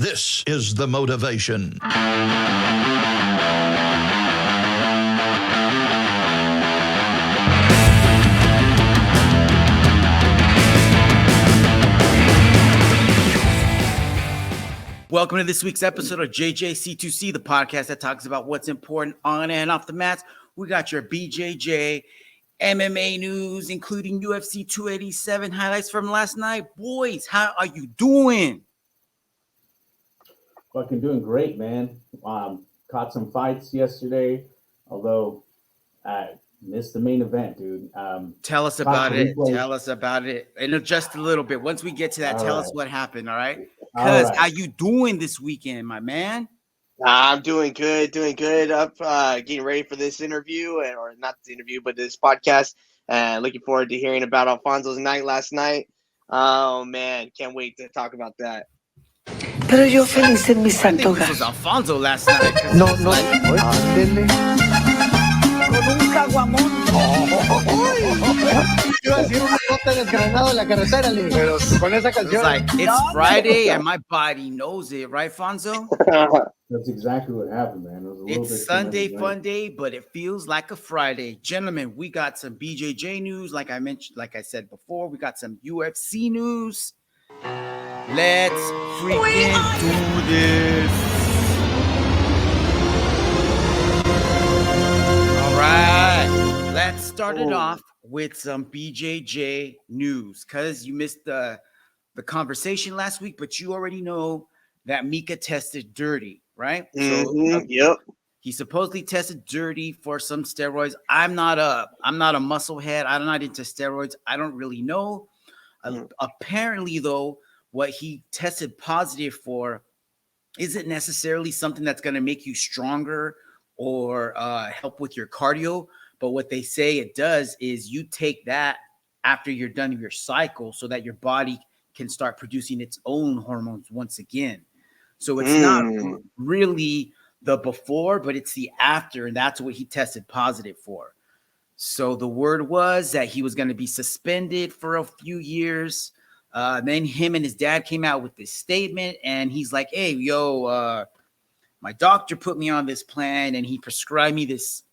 This is the motivation. Welcome to this week's episode of JJC2C, the podcast that talks about what's important on and off the mats. We got your BJJ MMA news, including UFC 287 highlights from last night. Boys, how are you doing? Fucking doing great, man. Caught some fights yesterday, although I missed the main event, dude. Tell us about it. Tell us about it. And just a little bit. Once we get to that, tell us what happened, all right? Because how you doing this weekend, my man? I'm doing good. Up, getting ready for this interview, or not this interview, but this podcast. Looking forward to hearing about Alfonso's night last night. Oh man, can't wait to talk about that. Pero yo feliz en mi santo hogar. This was Alfonso last night. No. Ándele. Con un caguamón. Iba a decir una nota desgranado en la carretera, pero con esa canción. It's Friday and my body knows it, right, Fonzo? That's exactly what happened, man. It's Sunday fun day, but it feels like a Friday. Gentlemen, we got some BJJ news, like I said before. We got some UFC news. Let's freaking do this. All right, let's start it off with some BJJ news, because you missed the conversation last week, but you already know that Mica tested dirty, right? Yep. He supposedly tested dirty for some steroids. I'm not a musclehead. I'm not into steroids. I don't really know. Apparently, though, what he tested positive for isn't necessarily something that's going to make you stronger or help with your cardio. But what they say it does is you take that after you're done with your cycle so that your body can start producing its own hormones once again. So it's not really the before, but it's the after. And that's what he tested positive for. So the word was that he was going to be suspended for a few years. Then him and his dad came out with this statement, and he's like, hey, my doctor put me on this plan, and he prescribed me this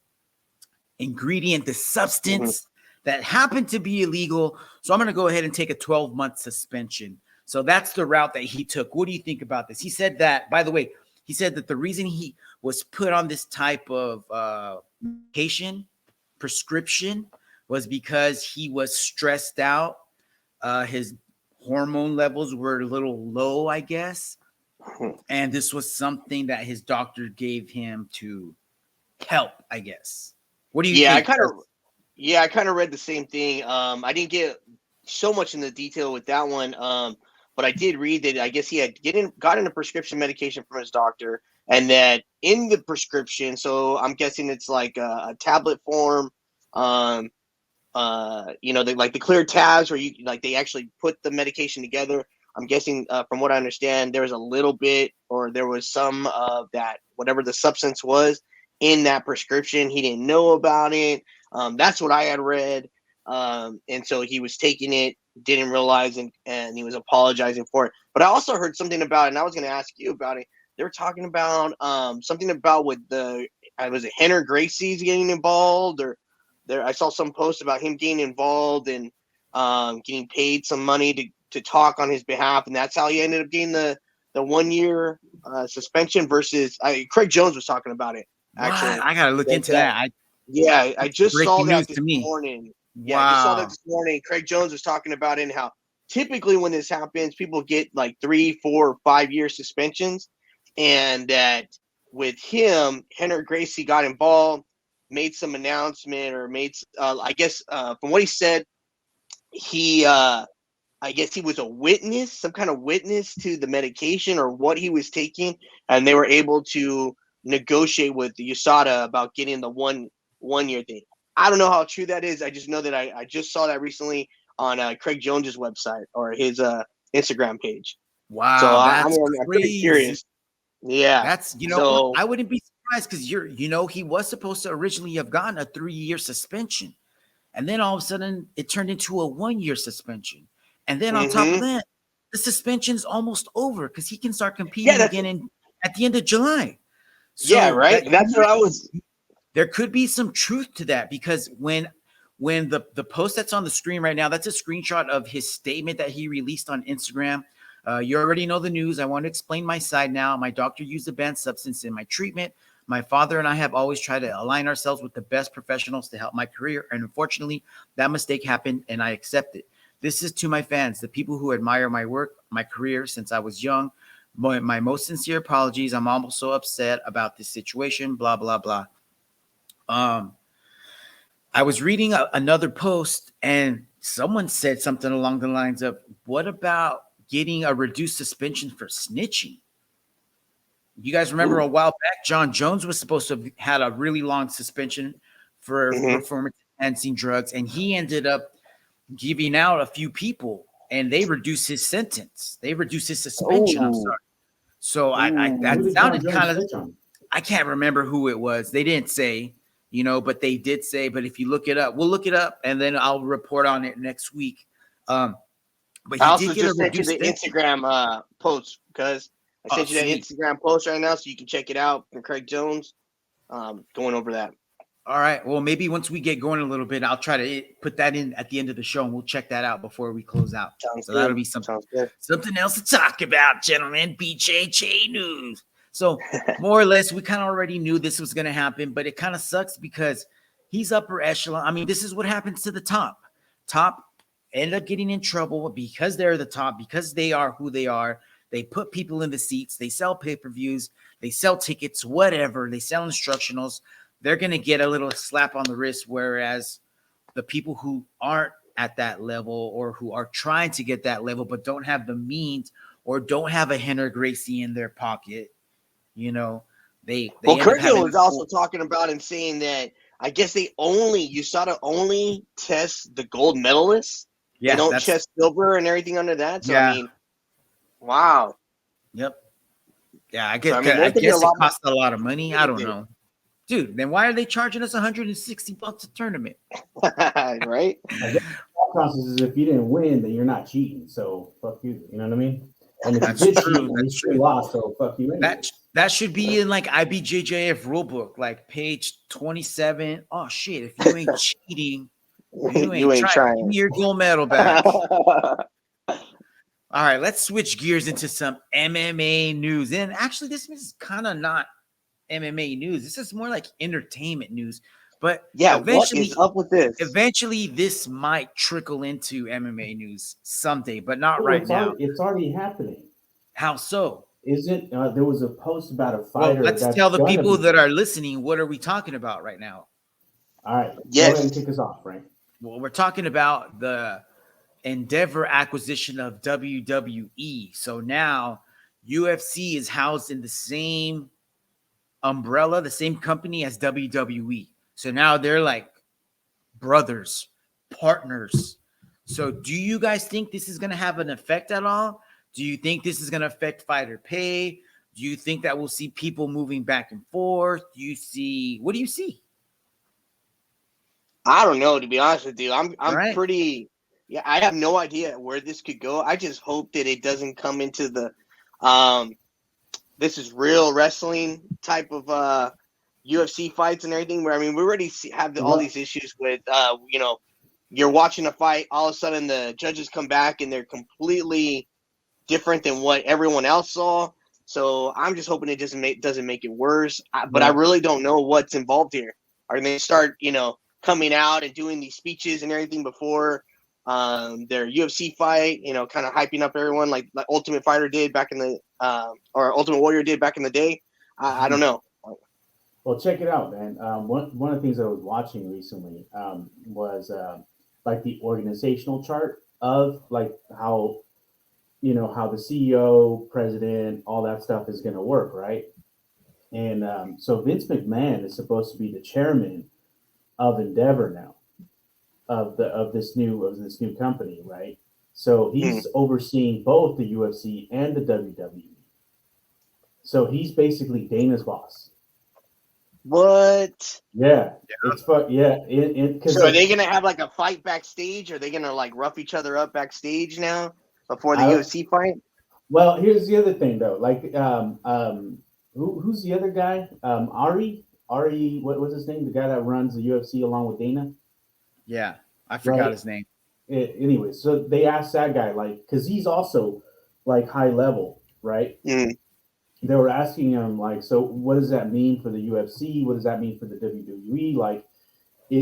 ingredient, this substance that happened to be illegal. So I'm going to go ahead and take a 12-month suspension. So that's the route that he took. What do you think about this? He said that, by the way, he said that the reason he was put on this type of prescription was because he was stressed out. His hormone levels were a little low, I guess. And this was something that his doctor gave him to help, I guess. What do you think? I kind of read the same thing. I didn't get so much in the detail with that one. But I did read that I guess he had gotten a prescription medication from his doctor, and that in the prescription, so I'm guessing it's like a tablet form, like the clear tabs where they actually put the medication together. I'm guessing from what I understand, there was a little bit, or there was some of that, whatever the substance was in that prescription. He didn't know about it. That's what I had read. And so he was taking it, didn't realize, and he was apologizing for it. But I also heard something about it, and I was going to ask you about it. They were talking about something about was it Henry Gracie's getting involved, or I saw some post about him getting involved and getting paid some money to talk on his behalf, and that's how he ended up getting the 1 year suspension versus Craig Jones was talking about it. Actually, I gotta look into that. I just saw that this morning. Yeah, I just saw that this morning. Craig Jones was talking about it and how typically when this happens, people get like 3, 4, 5 year suspensions, and that with him, Henry Gracie got involved, made some announcement, or made I guess from what he said, he I guess he was a witness, some kind of witness to the medication or what he was taking, and they were able to negotiate with the USADA about getting the one year thing. I don't know how true that is. I just know that I just saw that recently on Craig Jones's website or his Instagram page. Wow, so I'm pretty curious. Yeah, that's I wouldn't be surprised because he was supposed to originally have gotten a 3-year suspension, and then all of a sudden it turned into a 1 year suspension, and then on top of that, the suspension's almost over because he can start competing again at the end of July. So yeah, right. That's what I was. There could be some truth to that because when the post that's on the screen right now, that's a screenshot of his statement that he released on Instagram. You already know the news. I want to explain my side now. My doctor used a banned substance in my treatment. My father and I have always tried to align ourselves with the best professionals to help my career. And unfortunately, that mistake happened and I accept it. This is to my fans, the people who admire my work, my career since I was young. My most sincere apologies. I'm almost so upset about this situation, blah, blah, blah. I was reading another post and someone said something along the lines of, what about getting a reduced suspension for snitching? You guys remember a while back, John Jones was supposed to have had a really long suspension for performance-enhancing drugs, and he ended up giving out a few people, and they reduced his sentence. They reduced his suspension. I'm sorry. So that sounded kind of. I can't remember who it was. They didn't say, but they did say. But if you look it up, we'll look it up, and then I'll report on it next week. But I also just sent you the Instagram post because I sent you that Instagram post right now, so you can check it out from Craig Jones. Going over that. All right. Well, maybe once we get going a little bit, I'll try to put that in at the end of the show, and we'll check that out before we close out. That'll be something else to talk about, gentlemen. BJJ news. So more or less, we kind of already knew this was going to happen, but it kind of sucks because he's upper echelon. I mean, this is what happens to the top. Top end up getting in trouble because they're the top, because they are who they are. They put people in the seats. They sell pay-per-views. They sell tickets, whatever. They sell instructionals. They're going to get a little slap on the wrist, whereas the people who aren't at that level or who are trying to get that level but don't have the means or don't have a Henry Gracie in their pocket, they Kirkland was also talking about and saying that I guess USADA only test the gold medalists. Yeah, they don't test silver and everything under that. So, I mean, wow. Yep. Yeah, I guess it costs a lot of money. I don't know. Dude, then why are they charging us $160 a tournament? Right? I guess the process is if you didn't win, then you're not cheating. So fuck you. You know what I mean? And if that's you did true. cheat, that's true. Lost, so fuck you. Anyway. That should be in like IBJJF rulebook, like page 27. Oh shit! If you ain't cheating, you ain't trying. Give me your gold medal back. All right, let's switch gears into some MMA news. And actually, this is kind of not MMA news. This is more like entertainment news. But eventually, what is up with this? Eventually, this might trickle into MMA news someday, but not right now. It's already happening. How so? Isn't there was a post about a fighter? Well, let's tell the people that are listening, what are we talking about right now? All right. Yes. Go ahead and kick us off, Frank. Well, we're talking about the Endeavor acquisition of WWE. So now UFC is housed in the same umbrella, the same company as WWE. So now they're like brothers, partners. So do you guys think this is going to have an effect at all? Do you think this is going to affect fighter pay? Do you think that we'll see people moving back and forth? What do you see? I don't know, to be honest with you. I'm pretty I have no idea where this could go. I just hope that it doesn't come into the this is real wrestling type of UFC fights and everything where we already have all these issues with you're watching a fight, all of a sudden the judges come back and they're completely different than what everyone else saw. So I'm just hoping it doesn't make it worse. But I really don't know what's involved here. Are they start coming out and doing these speeches and everything before their UFC fight? Kind of hyping up everyone like Ultimate Fighter did back in the or Ultimate Warrior did back in the day. I don't know. Well, check it out, man. One of the things I was watching recently was like the organizational chart of like how the CEO, president, all that stuff is going to work, right? And so Vince McMahon is supposed to be the chairman of Endeavor now, of this new company, right? So he's overseeing both the UFC and the WWE. So he's basically Dana's boss. What? Yeah. It's so are they gonna have like a fight backstage? Are they gonna like rough each other up backstage now? before the UFC fight? Well, here's the other thing though. Like, who's the other guy? Ari, what was his name? The guy that runs the UFC along with Dana. Yeah, I forgot Right. his name. Anyway, so they asked that guy, like, because he's also like high level, right? Mm. They were asking him, like, so what does that mean for the UFC? What does that mean for the WWE? Like,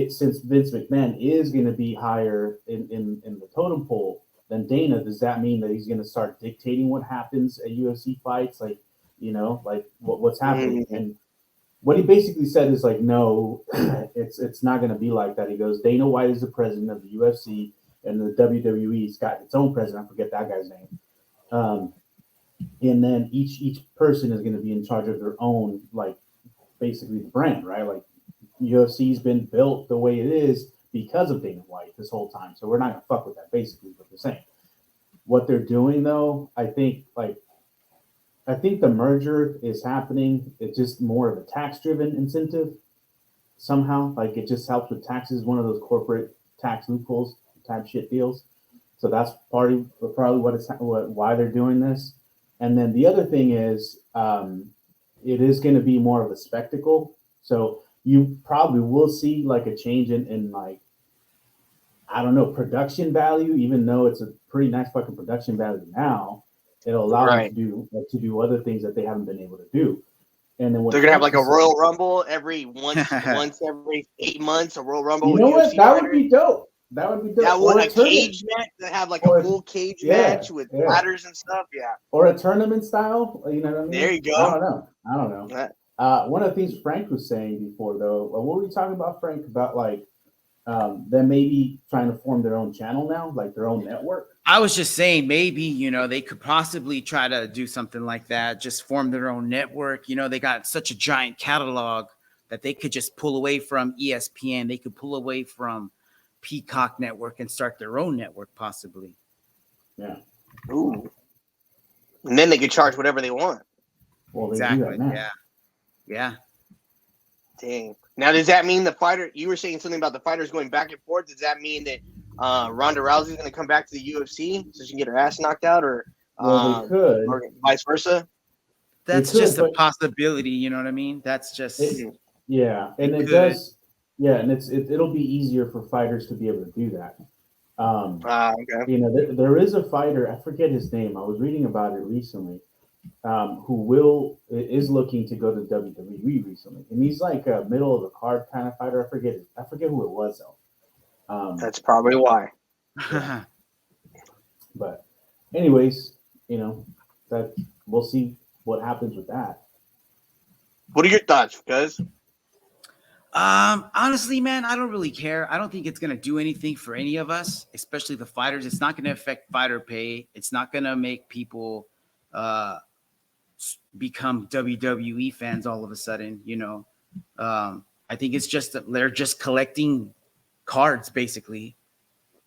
since Vince McMahon is going to be higher in the totem pole than Dana, does that mean that he's going to start dictating what happens at UFC fights? Like, like what's happening? Mm. And what he basically said is like, no, it's not going to be like that. He goes, Dana White is the president of the UFC, and the WWE's got its own president. I forget that guy's name. And then each person is going to be in charge of their own, like, basically the brand, right? Like, UFC's been built the way it is because of Dana White this whole time. So we're not going to fuck with that, basically, what they're saying. What they're doing, though, I think the merger is happening. It's just more of a tax-driven incentive somehow. Like, it just helps with taxes, one of those corporate tax loopholes type shit deals. So that's probably why they're doing this. And then the other thing is, it is going to be more of a spectacle. So you probably will see like a change in like, I don't know, production value, even though it's a pretty nice fucking production value now. It'll allow them to do other things that they haven't been able to do. And then They're gonna have like a Royal Rumble once every 8 months, a Royal Rumble. You know what? That would be dope. That would be dope. That would a cage match. They have like a full cage match with ladders and stuff. Yeah. Or a tournament style. You know what I mean? There you go. I don't know. One of the things Frank was saying before, though, what were we talking about, Frank? About like them maybe trying to form their own channel now, like their own network. I was just saying maybe, they could possibly try to do something like that, just form their own network. They got such a giant catalog that they could just pull away from ESPN. They could pull away from Peacock Network and start their own network, possibly. Yeah. Ooh. And then they could charge whatever they want. Well, they exactly. do that now. Yeah. Yeah. Dang. Now, does that mean the fighter? You were saying something about the fighters going back and forth. Does that mean that Ronda Rousey's going to come back to the UFC so she can get her ass knocked out, or they could, or vice versa? That's just a possibility. You know what I mean? That's just yeah, and it does. Yeah, and it'll be easier for fighters to be able to do that. Okay. There is a fighter. I forget his name. I was reading about it recently. Who is looking to go to WWE recently, and he's like a middle of the card kind of fighter. I forget who it was though. That's probably why. Yeah. But anyways, that we'll see what happens with that. What are your thoughts, guys? Honestly, man, I don't really care. I don't think it's going to do anything for any of us, especially the fighters. It's not going to affect fighter pay. It's not going to make people become WWE fans all of a sudden, I think it's just that they're just collecting cards, basically.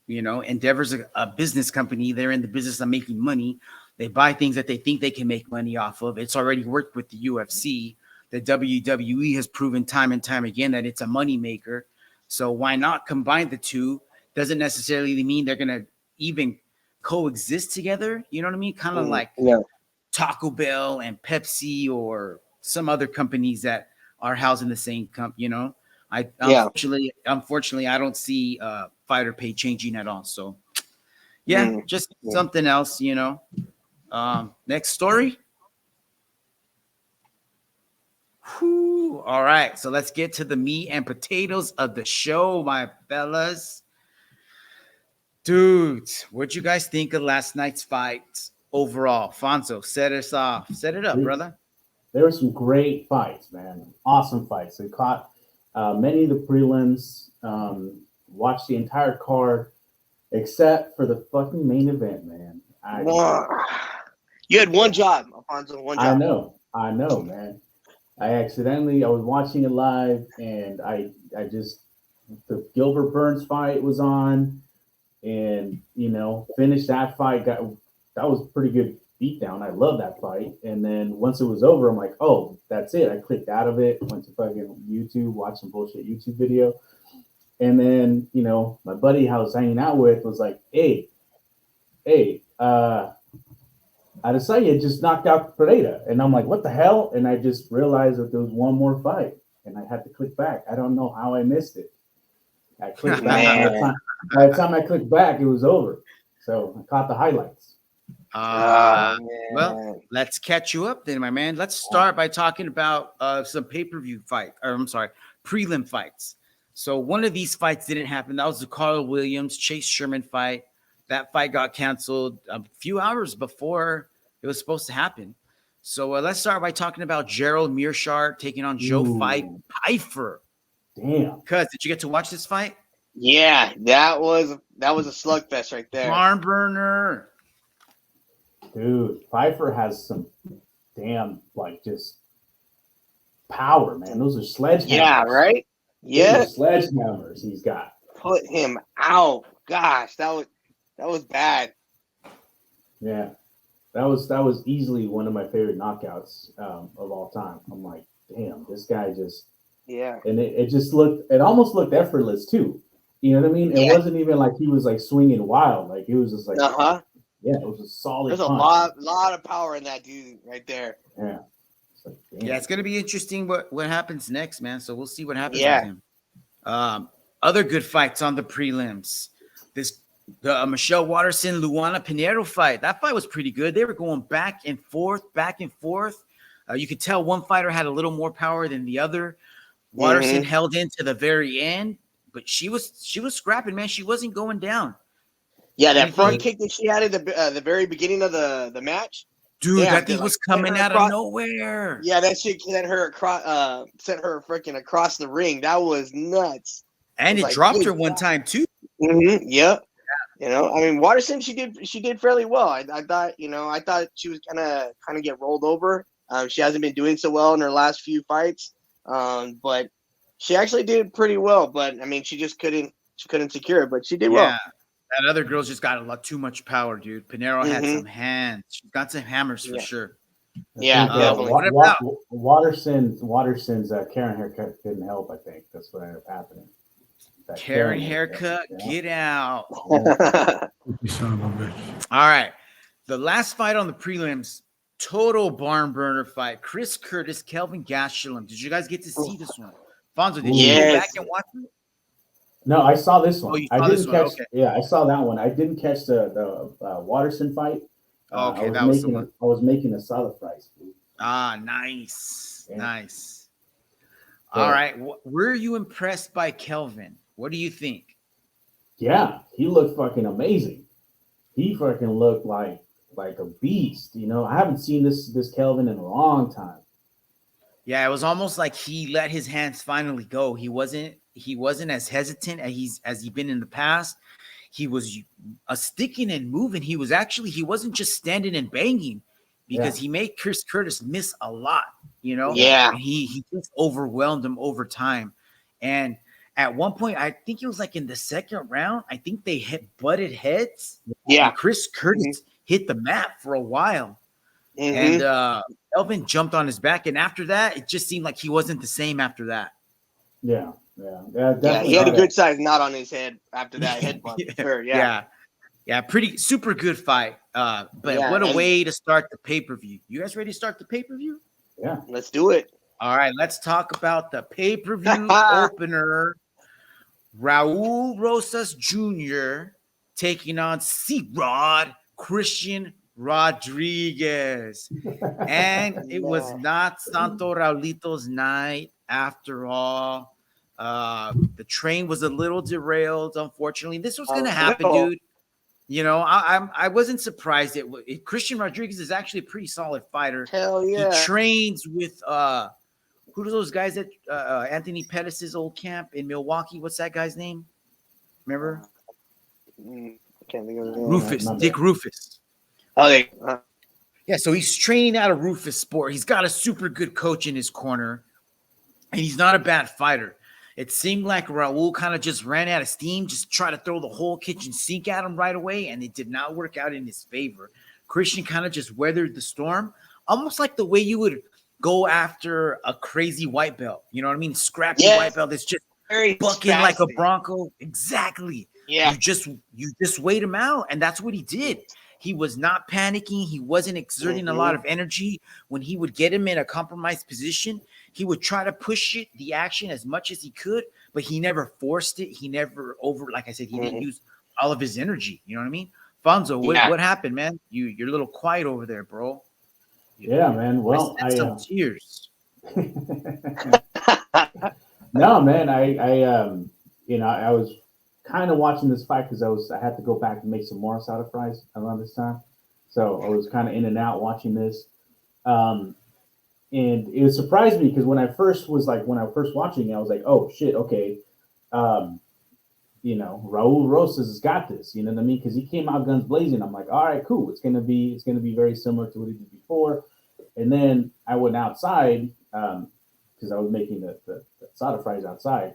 Endeavor's a business company. They're in the business of making money. They buy things that they think they can make money off of. It's already worked with the UFC. The WWE has proven time and time again that it's a money maker. So why not combine the two? Doesn't necessarily mean they're going to even coexist together. You know what I mean? Kind of like Taco Bell and Pepsi or some other companies that are housed in the same company. Unfortunately, I don't see fighter pay changing at all. So just something else, next story. Whew. All right, so let's get to the meat and potatoes of the show, my fellas. Dude, what'd you guys think of last night's fight overall? Fonzo, set us off. Set it up, brother. There were some great fights, man. Awesome fights. They caught many of the prelims, watched the entire card, except for the fucking main event, man. You had one job, Alfonso. One job. I know, man. I was watching it live, and the Gilbert Burns fight was on, and finished that fight. That was a pretty good beatdown. I love that fight. And then once it was over, I'm like, oh, that's it. I clicked out of it, went to fucking YouTube, watched some bullshit YouTube video, and then my buddy I was hanging out with was like, hey, Adesanya just knocked out Pereira, and I'm like, what the hell? And I just realized that there was one more fight, and I had to click back. I don't know how I missed it. I clicked back. By the time I clicked back, it was over. So I caught the highlights. Well, let's catch you up then, my man. Let's start by talking about some pay-per-view fight, or I'm sorry, prelim fights. So one of these fights didn't happen. That was the Carl Williams Chase Sherman fight. That fight got canceled a few hours before it was supposed to happen. So let's start by talking about Gerald Meerschaert taking on Joe Pfeiffer. Damn. Cuz, did you get to watch this fight? Yeah, that was a slugfest right there. Barn burner. Dude, Pfeiffer has some damn, like, just power, man. Those are sledgehammers. Yeah, right? Yeah. Sledgehammers he's got. Put him out. Gosh, that was bad. Yeah. That was easily one of my favorite knockouts of all time. I'm like, damn, this guy just and it almost looked effortless too. You know what I mean? It wasn't even like he was like swinging wild. Like it was just like yeah, it was a solid. There's punch. a lot of power in that dude right there. Yeah. Yeah, it's gonna be interesting what happens next, man. So we'll see what happens Yeah. with him. Other good fights on the prelims. The Michelle Waterson Luana Pinheiro fight. That fight was pretty good. They were going back and forth. You could tell one fighter had a little more power than the other. Waterson held in to the very end, but she was scrapping, man. She wasn't going down. Yeah, that front kick that she had at the very beginning of the match. Dude, that thing was coming out of nowhere. Yeah, that shit sent her freaking across the ring. That was nuts. And it dropped her one time too. Mm-hmm. Yep. You know, I mean, Waterson, she did fairly well. I thought she was gonna kind of get rolled over. She hasn't been doing so well in her last few fights, but she actually did pretty well. But I mean, she couldn't secure it, but she did well. That other girl's just got a lot too much power, dude. Pinheiro had some hands. She's got some hammers for sure. Yeah, definitely. What about Waterson's Karen haircut didn't help? I think that's what ended up happening. Karen haircut, get out. You son of a bitch. All right. The last fight on the prelims, total barn burner fight. Chris Curtis, Kelvin Gastelum. Did you guys get to see this one? Fonzo, did you go back and watch it? No, I saw this one. Oh, you saw this one? Okay. Yeah, I saw that one. I didn't catch the Waterson fight. Okay, that was the one. I was making a solid price. Nice. Yeah. Nice. All right. Were you impressed by Kelvin? What do you think? Yeah, he looked fucking amazing. He fucking looked like a beast. You know, I haven't seen this Kelvin in a long time. Yeah, it was almost like he let his hands finally go. He wasn't as hesitant as he'd been in the past. He was sticking and moving. He wasn't just standing and banging because he made Chris Curtis miss a lot, you know? Yeah. And he just overwhelmed him over time. And at one point, I think it was like in the second round, I think they butted heads. Yeah. And Chris Curtis hit the mat for a while. And Kelvin jumped on his back. And after that, it just seemed like he wasn't the same after that. Yeah. He had a good size knot on his head after that headbutt. Sure, yeah, pretty super good fight. But what a way to start the pay-per-view. You guys ready to start the pay-per-view? Yeah, let's do it. All right, let's talk about the pay-per-view opener. Raul Rosas Jr. taking on C-Rod Christian Rodriguez. And it was not Santo Raulito's night after all. The train was a little derailed, unfortunately. This was going to happen, dude. You know, I wasn't surprised. Christian Rodriguez is actually a pretty solid fighter. Hell yeah. He trains with who are those guys at Anthony Pettis' old camp in Milwaukee? What's that guy's name? Remember? I can't think of his name. Rufus, Dick Rufus. Oh, yeah. So he's training out of Rufus Sport. He's got a super good coach in his corner, and he's not a bad fighter. It seemed like Raul kind of just ran out of steam, just tried to throw the whole kitchen sink at him right away, and it did not work out in his favor. Christian kind of just weathered the storm, almost like the way you would go after a crazy white belt. You know what I mean? Scrappy white belt that's just very bucking like a bronco. Exactly. Yeah. You just wait him out, and that's what he did. He was not panicking. He wasn't exerting a lot of energy. When he would get him in a compromised position, he would try to push the action as much as he could, but he never forced it. He never like I said, he didn't use all of his energy. You know what I mean? Fonzo, what happened, man? You're a little quiet over there, bro. Yeah, man. Well, I some tears. No, man. I was kind of watching this fight because I had to go back and make some more asada fries around this time, so I was kind of in and out watching this, and it surprised me because when I first watching it, I was like, oh shit, okay, Raul Rosas has got this, you know what I mean? Because he came out guns blazing. I'm like, all right, cool. It's gonna be very similar to what he did before. And then I went outside because I was making the asada fries outside.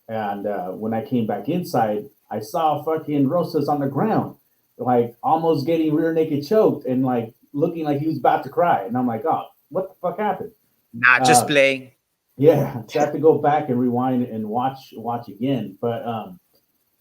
And when I came back inside, I saw fucking Rosas on the ground, like almost getting rear naked choked and like looking like he was about to cry. And I'm like, oh, what the fuck happened? Not just playing. Yeah, so I have to go back and rewind and watch again. But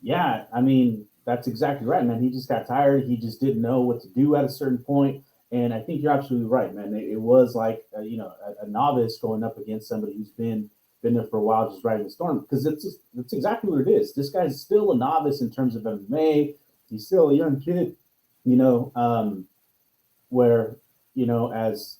yeah, I mean, that's exactly right, man. He just got tired. He just didn't know what to do at a certain point. And I think you're absolutely right, man. It was like, a novice going up against somebody who's been there for a while, just riding the storm. Because that's exactly what it is. This guy's still a novice in terms of MMA. He's still a young kid, where, as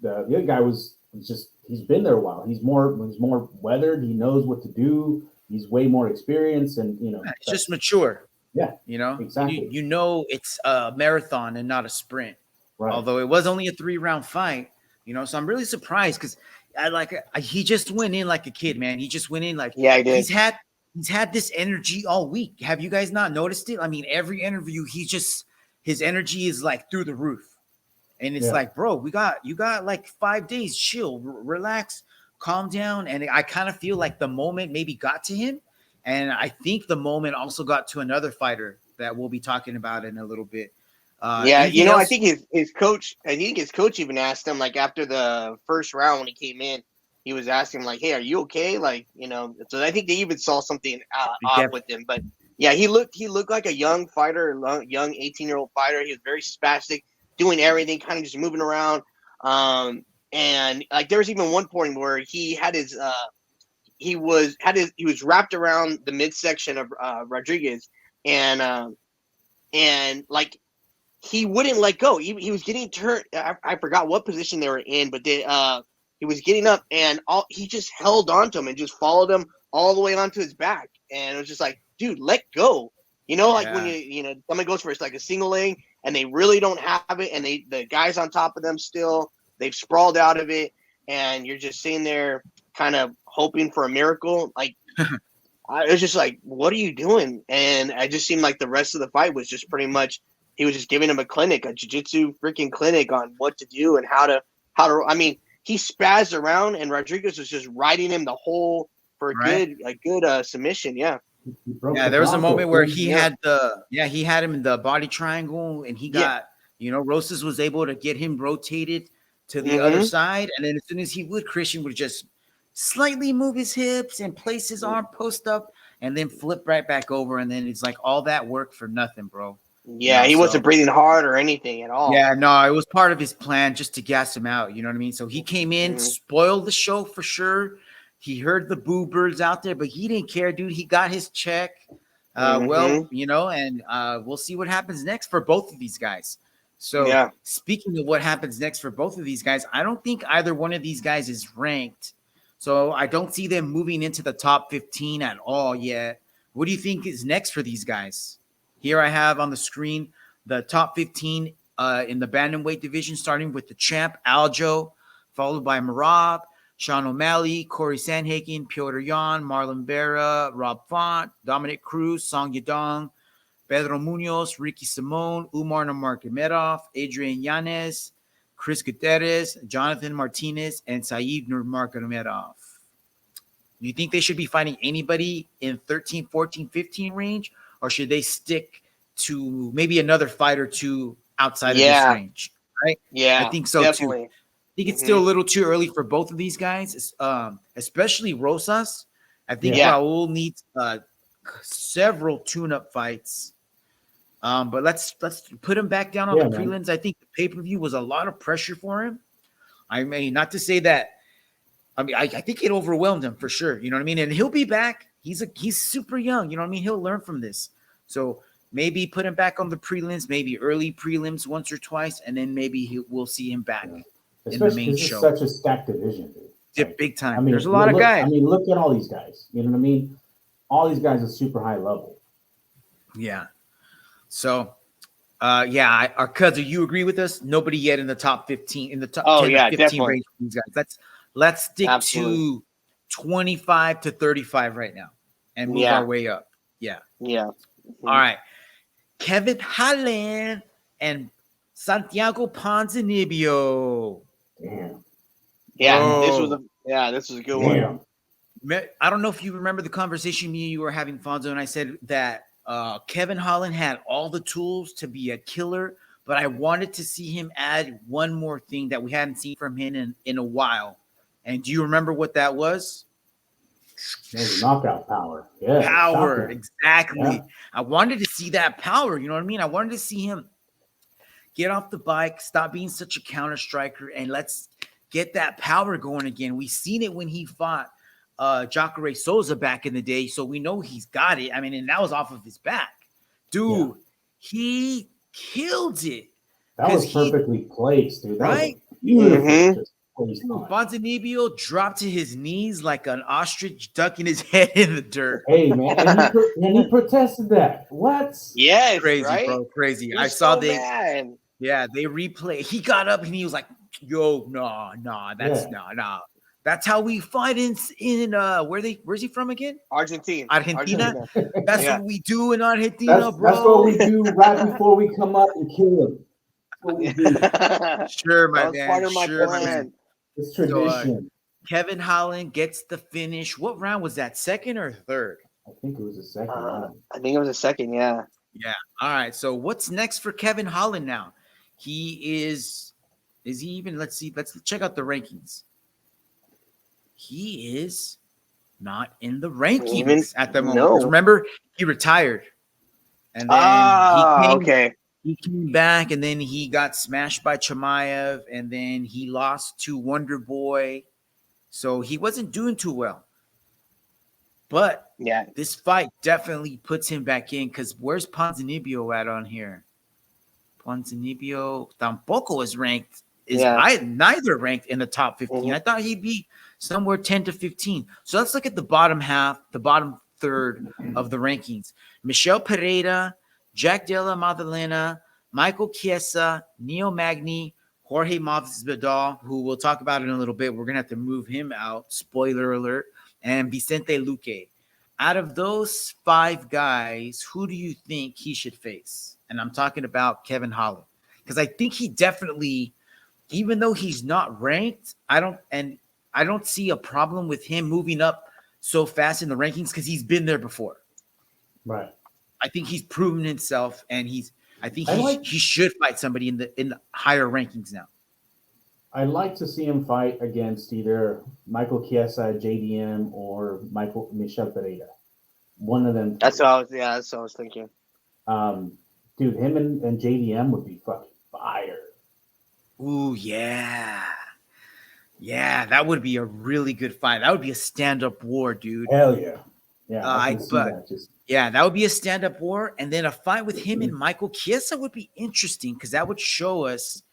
the other guy was just, he's been there a while. He's more weathered. He knows what to do. He's way more experienced, and it's just mature. Yeah, exactly. It's a marathon and not a sprint. Right. Although it was only a 3-round fight, so I'm really surprised because he just went in like a kid, man. He just went in like he did. He's had this energy all week. Have you guys not noticed it? I mean, every interview, his energy is like through the roof. And it's like, bro, you got like 5 days, chill, relax, calm down. And I kind of feel like the moment maybe got to him. And I think the moment also got to another fighter that we'll be talking about in a little bit. I think his coach even asked him, like, after the first round when he came in, he was asking, like, hey, are you okay? Like, so I think they even saw something off with him. But yeah, he looked like a young fighter, young 18-year-old fighter. He was very spastic, doing everything, kind of just moving around. And like there was even one point where he had his he was wrapped around the midsection of Rodriguez, and like he wouldn't let go. He was getting turned. I forgot what position they were in, but he was getting up, and he just held onto him and just followed him all the way onto his back. And it was just like, dude, let go. Like when someone goes for like a single leg and they really don't have it, and the guys on top of them still, they've sprawled out of it, and you're just sitting there kind of hoping for a miracle. Like, I was just like, what are you doing? And I just seemed like the rest of the fight was just pretty much, he was just giving him a jiu-jitsu freaking clinic on what to do and how to, I mean, he spazzed around and Rodriguez was just riding him the whole for a good submission. Yeah. Yeah. There was a moment where he had him in the body triangle, and he got, Rosas was able to get him rotated to the other side. And then as soon as he would, Christian would just slightly move his hips and place his arm post up and then flip right back over. And then it's like all that work for nothing, bro. Yeah, he wasn't breathing hard or anything at all. Yeah, no, it was part of his plan just to gas him out. You know what I mean? So he came in, spoiled the show for sure. He heard the boo birds out there, but he didn't care, dude. He got his check. And we'll see what happens next for both of these guys. So speaking of what happens next for both of these guys, I don't think either one of these guys is ranked. So I don't see them moving into the top 15 at all yet. What do you think is next for these guys? Here I have on the screen the top 15 in the bantamweight division, starting with the champ, Aljo, followed by Marab, Sean O'Malley, Corey Sandhagen, Piotr Jan, Marlon Vera, Rob Font, Dominic Cruz, Song Yadong, Pedro Munoz, Ricky Simone, Umar Nurmagomedov, Adrian Yanez, Chris Gutierrez, Jonathan Martinez, and Saeed Nurmagomedov. Do you think they should be fighting anybody in 13, 14, 15 range? Or should they stick to maybe another fight or two outside of this range? Right? Yeah, I think so definitely. too. I think it's still a little too early for both of these guys, especially Rosas. I think Raul needs several tune-up fights But let's put him back down on the man. prelims. I think the pay-per-view was a lot of pressure for him. I mean, not to say that. I mean, I think it overwhelmed him for sure. You know what I mean? And he'll be back. He's super young. You know what I mean? He'll learn from this. So maybe put him back on the prelims, maybe early prelims once or twice, and then maybe we'll see him back in the main show. This is such a stacked division, dude. Yeah, big time. I mean, there's a lot of guys. I mean, look at all these guys. You know what I mean? All these guys are super high level. Yeah. So, our cousin, you agree with us? Nobody yet in the top 15, in the top 10 to 15 definitely. range for these guys. Let's stick Absolutely. to 25 to 35 right now and move our way up. Yeah. Yeah. All right. Kevin Holland and Santiago Ponzinibbio. Damn. Yeah, this was a good one. I don't know if you remember the conversation me and you were having, Fonzo, and I said that Kevin Holland had all the tools to be a killer, but I wanted to see him add one more thing that we hadn't seen from him in a while. And do you remember what that was? Knockout power. Yeah. Power. Exactly. Yeah. I wanted to see that power. You know what I mean? I wanted to see him get off the bike, stop being such a counter striker, and let's get that power going again. We've seen it when he fought Jacare Souza back in the day, so we know he's got it. I mean, and that was off of his back. Dude, he killed it. That was perfectly placed, dude. That right? Ponzinibbio dropped to his knees like an ostrich ducking his head in the dirt. Hey, man. And he protested that. What? Yes, crazy, right? bro. Crazy. I saw they mad. Yeah, they replay. He got up and he was like, yo, that's That's how we fight in where's he from again? Argentina. That's what we do in Argentina, bro. That's what we do right before we come up and kill him. That's what we do. Sure, my man. Part of my plan. It's tradition. So, Kevin Holland gets the finish. What round was that? Second or third? I think it was a second round. I think it was a second, yeah. Yeah. All right. So what's next for Kevin Holland now? He is he even, let's check out the rankings. He is not in the rankings at the moment. No. Remember, he retired. And then he came back, and then he got smashed by Chimaev, and then he lost to Wonder Boy. So he wasn't doing too well. But this fight definitely puts him back in, because where's Ponzinibbio at on here? Ponzinibbio tampoco is ranked. Neither ranked in the top 15. Mm-hmm. I thought he'd be somewhere 10 to 15. So let's look at the bottom half, the bottom third of the rankings. Michel Pereira, Jack Della Maddalena, Michael Chiesa, Neo Magni, Jorge Masvidal, who we'll talk about in a little bit. We're going to have to move him out. Spoiler alert. And Vicente Luque. Out of those 5 guys, who do you think he should face? And I'm talking about Kevin Holland. Because I think he definitely, even though he's not ranked, I don't see a problem with him moving up so fast in the rankings, because he's been there before. Right. I think he's proven himself, and he should fight somebody in the higher rankings now. I'd like to see him fight against either Michael Chiesa, JDM, or Michel Pereira. One of them. That's what I was thinking. Dude, him and JDM would be fucking fire. Ooh, yeah. Yeah, that would be a really good fight. That would be a stand-up war, dude. Hell yeah. Yeah, that would be a stand-up war. And then a fight with him and Michael Chiesa would be interesting, because that would show us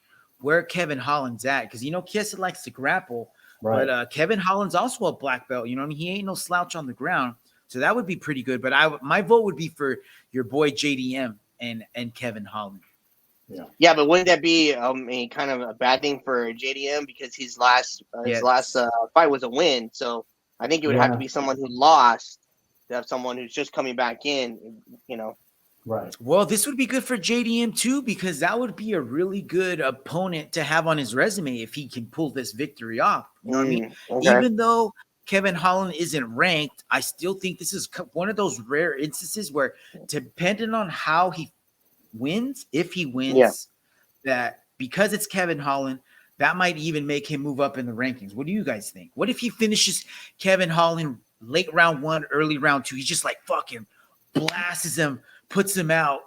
where Kevin Holland's at. Because, Chiesa likes to grapple. Right. But Kevin Holland's also a black belt. You know what I mean? He ain't no slouch on the ground. So that would be pretty good. But my vote would be for your boy JDM and Kevin Holland. Yeah, but wouldn't that be kind of a bad thing for JDM, because his last fight was a win? So I think it would have to be someone who lost to have someone who's just coming back in, Right. Well, this would be good for JDM too, because that would be a really good opponent to have on his resume if he can pull this victory off. You know what I mean? Okay. Even though Kevin Holland isn't ranked, I still think this is one of those rare instances where, depending on how he wins, if he wins, that because it's Kevin Holland, that might even make him move up in the rankings. What do you guys think? What if he finishes Kevin Holland late round 1, early round 2? He's just like fucking blasts him, puts him out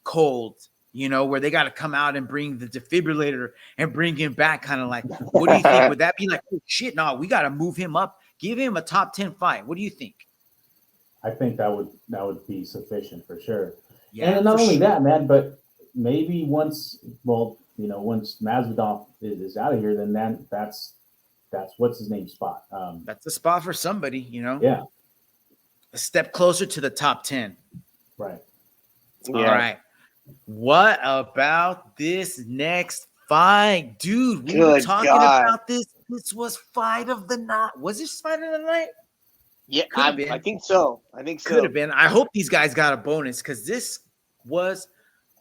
cold, where they got to come out and bring the defibrillator and bring him back. Kind of like, what do you think? Would that be like, oh shit, no, we got to move him up, give him a top 10 fight? What do you think? I think that would be sufficient for sure. Yeah, and not for only sure. that, man, but maybe once Masvidal is out of here, then that's what's his name spot. That's a spot for somebody, Yeah, a step closer to the top 10. right. All right. What about this next fight? Dude, we were talking about this. This was fight of the night. Was this fight of the night? Yeah, I think so. Could have been. I hope these guys got a bonus because this was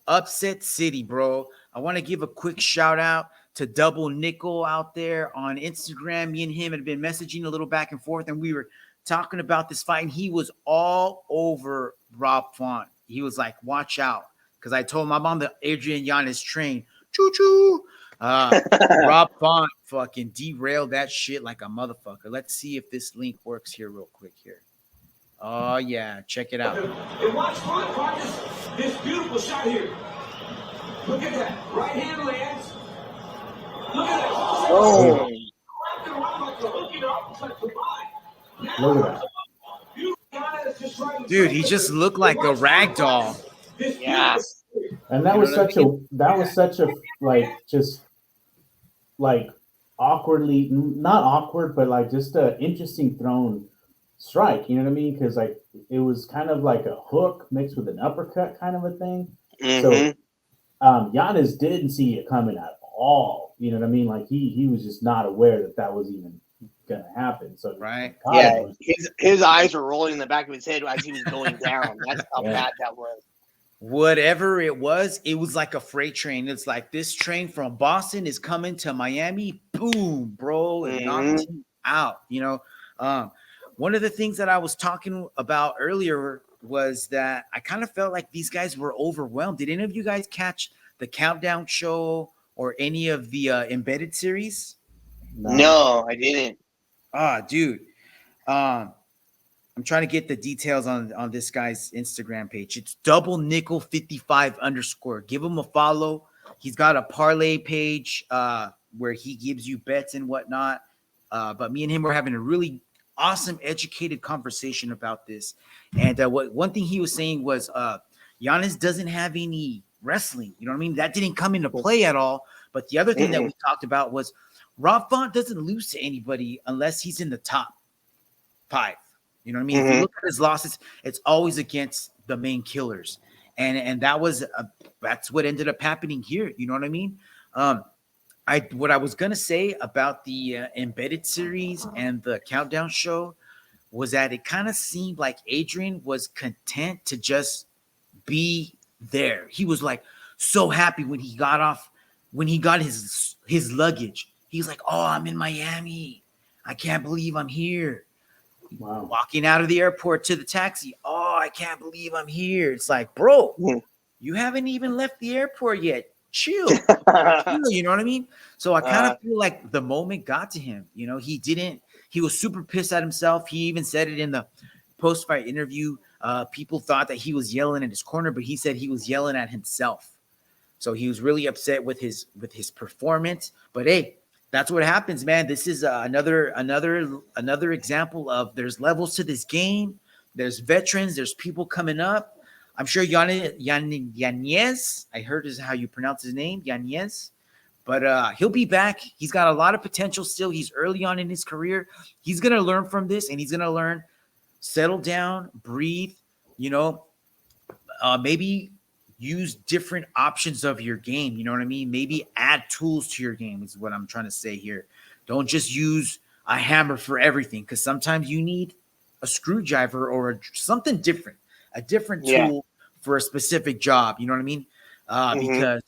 upset city, bro. I want to give a quick shout out to Double Nickel out there on Instagram. Me and him had been messaging a little back and forth, and we were talking about this fight, and he was all over Rob Font. He was like, watch out. Because I told him I'm on the Adrian Yanez train. Choo-choo. Rob Font fucking derailed that shit like a motherfucker. Let's see if this link works here real quick here. Oh, yeah. Check it out. And watch Font practice this beautiful shot here. Look at that. Right hand lands. Look at that. Oh. Look at that. Dude, he just looked like a rag doll. Yeah. And that was such a like just like awkwardly, not awkward, but like just a interesting thrown strike. You know what I mean? Because like it was kind of like a hook mixed with an uppercut kind of a thing. So Giannis didn't see it coming at all. You know what I mean? Like he was just not aware that was even gonna happen. So right, yeah, his eyes were rolling in the back of his head as he was going down. That's how bad that was. Whatever it was like a freight train. It's like this train from Boston is coming to Miami. Boom, bro, and knocked him out. One of the things that I was talking about earlier was that I kind of felt like these guys were overwhelmed. Did any of you guys catch the Countdown show or any of the embedded series? No, I didn't. Dude. I'm trying to get the details on this guy's Instagram page. It's double nickel 55_. Give him a follow. He's got a parlay page where he gives you bets and whatnot. But me and him were having a really awesome, educated conversation about this. And one thing he was saying was Giannis doesn't have any wrestling. You know what I mean? That didn't come into play at all. But the other thing that we talked about was Rob Font doesn't lose to anybody unless he's in the top 5. You know what I mean? If you look at his losses, it's always against the main killers. And that's what ended up happening here. You know what I mean? What I was going to say about the embedded series and the Countdown show was that it kind of seemed like Adrian was content to just be there. He was like so happy when he got his luggage. He's like, oh, I'm in Miami. I can't believe I'm here. Wow. Walking out of the airport to the taxi. Oh, I can't believe I'm here. It's like, bro, you haven't even left the airport yet. Chill. You know what I mean? So I kind of feel like the moment got to him. He was super pissed at himself. He even said it in the post-fight interview. People thought that he was yelling in his corner, but he said he was yelling at himself. So he was really upset with his performance. But hey, that's what happens, man. This is another example of there's levels to this game. There's veterans. There's people coming up. I'm sure Yanez, I heard is how you pronounce his name, Yanez. But he'll be back. He's got a lot of potential still. He's early on in his career. He's going to learn from this, and he's going to learn, settle down, breathe, maybe use different options of your game. You know what I mean? Maybe add tools to your game is what I'm trying to say here. Don't just use a hammer for everything, because sometimes you need a screwdriver or something different, a different tool for a specific job. You know what I mean? Because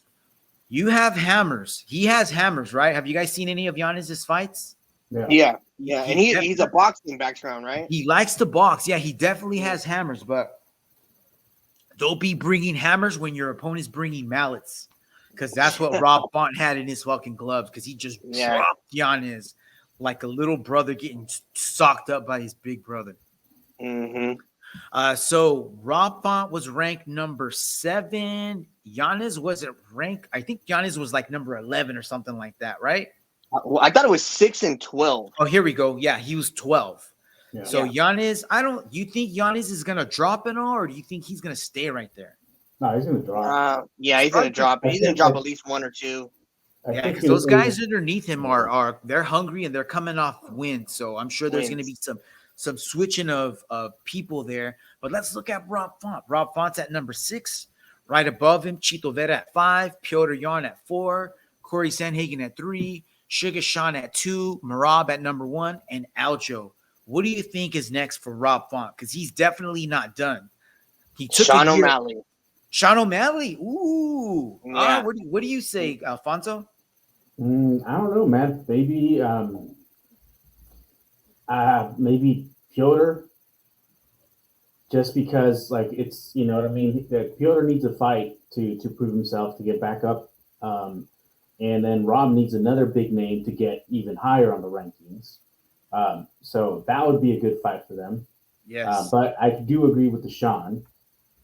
you have hammers. He has hammers, right? Have you guys seen any of Giannis's fights? Yeah. And he's a boxing background, right? He likes to box. Yeah, he definitely has hammers, but don't be bringing hammers when your opponent's bringing mallets, because that's what Rob Font had in his fucking gloves, because he just dropped Giannis like a little brother getting socked up by his big brother. So Rob Font was ranked number 7. Giannis wasn't ranked. I think Giannis was like number 11 or something like that, right? Well, I thought it was 6 and 12. Oh, here we go. Yeah, he was 12. Yeah. So Giannis, you think Giannis is gonna drop it all, or do you think he's gonna stay right there? No, he's gonna drop. Yeah, he's gonna drop. He's gonna drop at least 1 or 2. Yeah, because those guys underneath him are they're hungry and they're coming off wins. So I'm sure there's gonna be some switching of people there. But let's look at Rob Font. Rob Font's at number 6. Right above him, Chito Vera at 5, Piotr Jan at 4, Corey Sanhagen at 3, Sugar Sean at 2, Marab at number 1, and Aljo. What do you think is next for Rob Font? Because he's definitely not done. He took Sean O'Malley. Sean O'Malley. Ooh. Yeah. What do you say, Alfonso? I don't know, man. Maybe Piotr. Just because, like, it's, you know what I mean? That Piotr needs a fight to prove himself, to get back up. And then Rob needs another big name to get even higher on the rankings. So that would be a good fight for them. Yes. But I do agree with the Sean.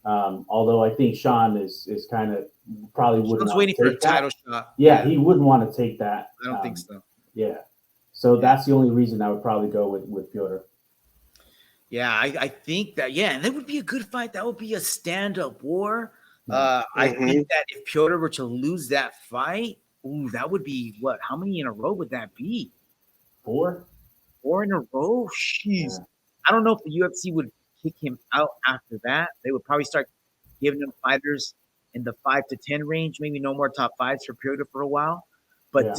Although I think Sean is kind of probably wouldn't. Sean's waiting for a title shot. Yeah, he wouldn't want to take that. I don't think so. Yeah. So that's the only reason I would probably go with Piotr. Yeah, I think that, and that would be a good fight. That would be a stand-up war. I think that if Piotr were to lose that fight, that would be what? How many in a row would that be? 4? 4 in a row? Jeez. Yeah. I don't know if the UFC would kick him out after that. They would probably start giving him fighters in the 5 to 10 range, maybe no more top 5s for Piotr for a while. But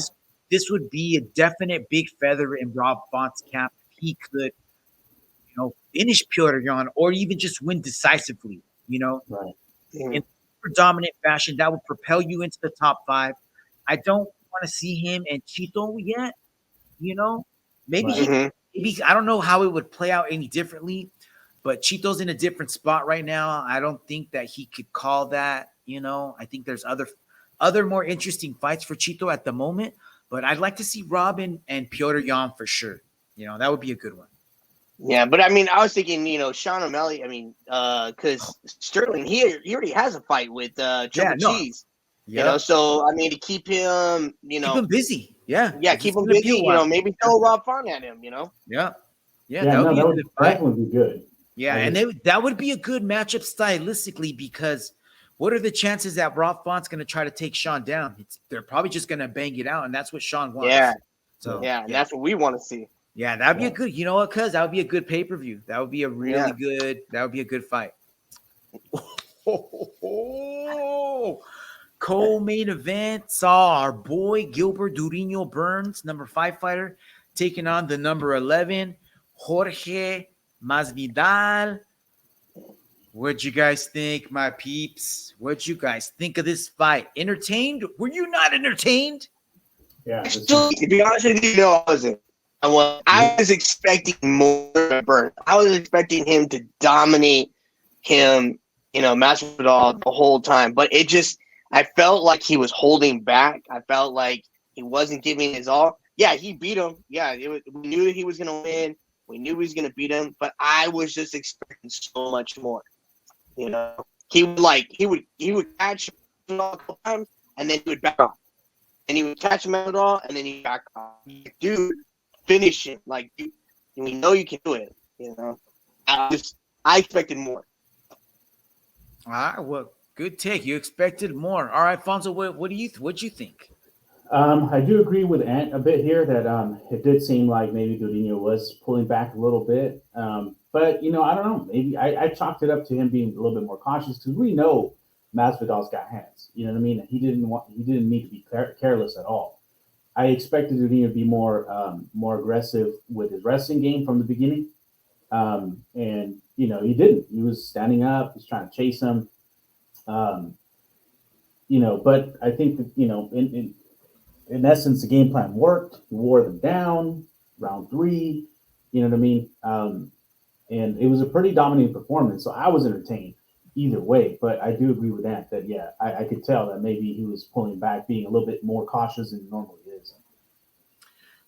this would be a definite big feather in Rob Font's cap if he could, finish Piotr Jan or even just win decisively, right. In predominant fashion. That would propel you into the top 5. I don't want to see him and Chito yet, maybe maybe I don't know how it would play out any differently, but Chito's in a different spot right now. I don't think that he could call that, I think there's other more interesting fights for Chito at the moment, but I'd like to see Robin and Piotr Jan for sure. That would be a good one. Yeah, but I mean, I was thinking, Sean O'Malley. I mean, because Sterling, he already has a fight with Triple Cheese. Yeah. So I mean, to keep him, keep him busy. Yeah, keep him busy. Maybe throw Rob Font at him. Yeah, that would definitely be good. Yeah, and that would be a good matchup stylistically, because what are the chances that Rob Font's going to try to take Sean down? They're probably just going to bang it out, and that's what Sean wants. Yeah. So and that's what we want to see. Yeah, that'd be a good. You know what, cuz that would be a good pay-per-view. That would be a really good. That would be a good fight. Co-main event saw our boy Gilbert Durinho Burns, number 5 fighter, taking on the number 11 Jorge Masvidal. What'd you guys think, my peeps? What'd you guys think of this fight? Entertained? Were you not entertained? Yeah. To be honest with you, I wasn't. I was expecting more of Burns. I was expecting him to dominate him, Masvidal the whole time. But I felt like he was holding back. I felt like he wasn't giving his all. Yeah, he beat him. Yeah, we knew that he was going to win. We knew he was going to beat him. But I was just expecting so much more. He would catch him a couple times, and then he would back off. And he would catch him at all, and then he'd back off. Dude, finish it. Like, we know you can do it. I expected more. All right, well, good take. You expected more. All right, Fonzo, what'd you think? I do agree with Ant a bit here that it did seem like maybe Durinho was pulling back a little bit. But I don't know. Maybe I chalked it up to him being a little bit more cautious, because we know Masvidal's got hands. You know what I mean? He didn't need to be careless at all. I expected Durinho to be more aggressive with his wrestling game from the beginning. And he didn't. He was standing up, he's trying to chase him. But I think that, in essence, the game plan worked. He wore them down, round 3, you know what I mean? And it was a pretty dominating performance, so I was entertained either way. But I do agree with that I could tell that maybe he was pulling back, being a little bit more cautious than he normally is.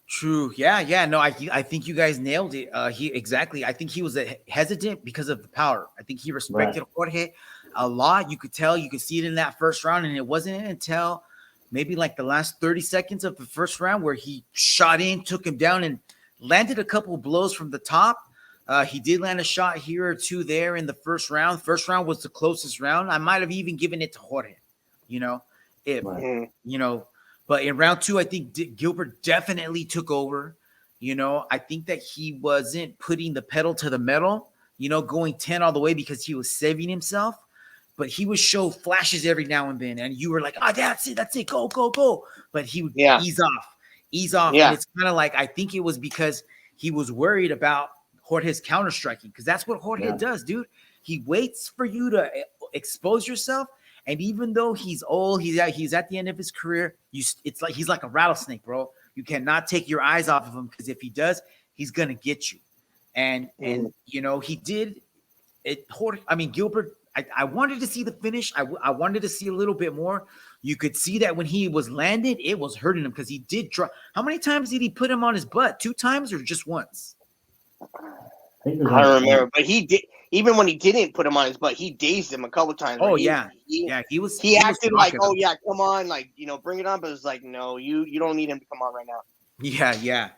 True. Yeah. No, I think you guys nailed it. Exactly. I think he was hesitant because of the power. I think he respected Jorge a lot. You could tell, you could see it in that first round, and it wasn't until maybe like the last 30 seconds of the first round where he shot in, took him down, and landed a couple of blows from the top. He did land a shot here or two there in the first round. First round was the closest round. I might have even given it to Jorge, but in round two, I think Gilbert definitely took over. I think that he wasn't putting the pedal to the metal, going 10 all the way because he was saving himself. But he would show flashes every now and then. And you were like, oh, that's it, go, go, go. But he would ease off. Yeah. And it's kind of like, I think it was because he was worried about Jorge's counter striking, because that's what Jorge does, dude. He waits for you to expose yourself. And even though he's old, he's at the end of his career, it's like he's like a rattlesnake, bro. You cannot take your eyes off of him, because if he does, he's gonna get you. And he did it. Gilbert, I wanted to see the finish. I wanted to see a little bit more. You could see that when he was landed, it was hurting him, because he did drop. How many times did he put him on his butt? 2 times or just once? I don't remember, but he did. Even when he didn't put him on his butt, he dazed him a couple times. Oh, he acted like, oh yeah, come on, like, bring it on. But it's like, no, you don't need him to come on right now. Yeah.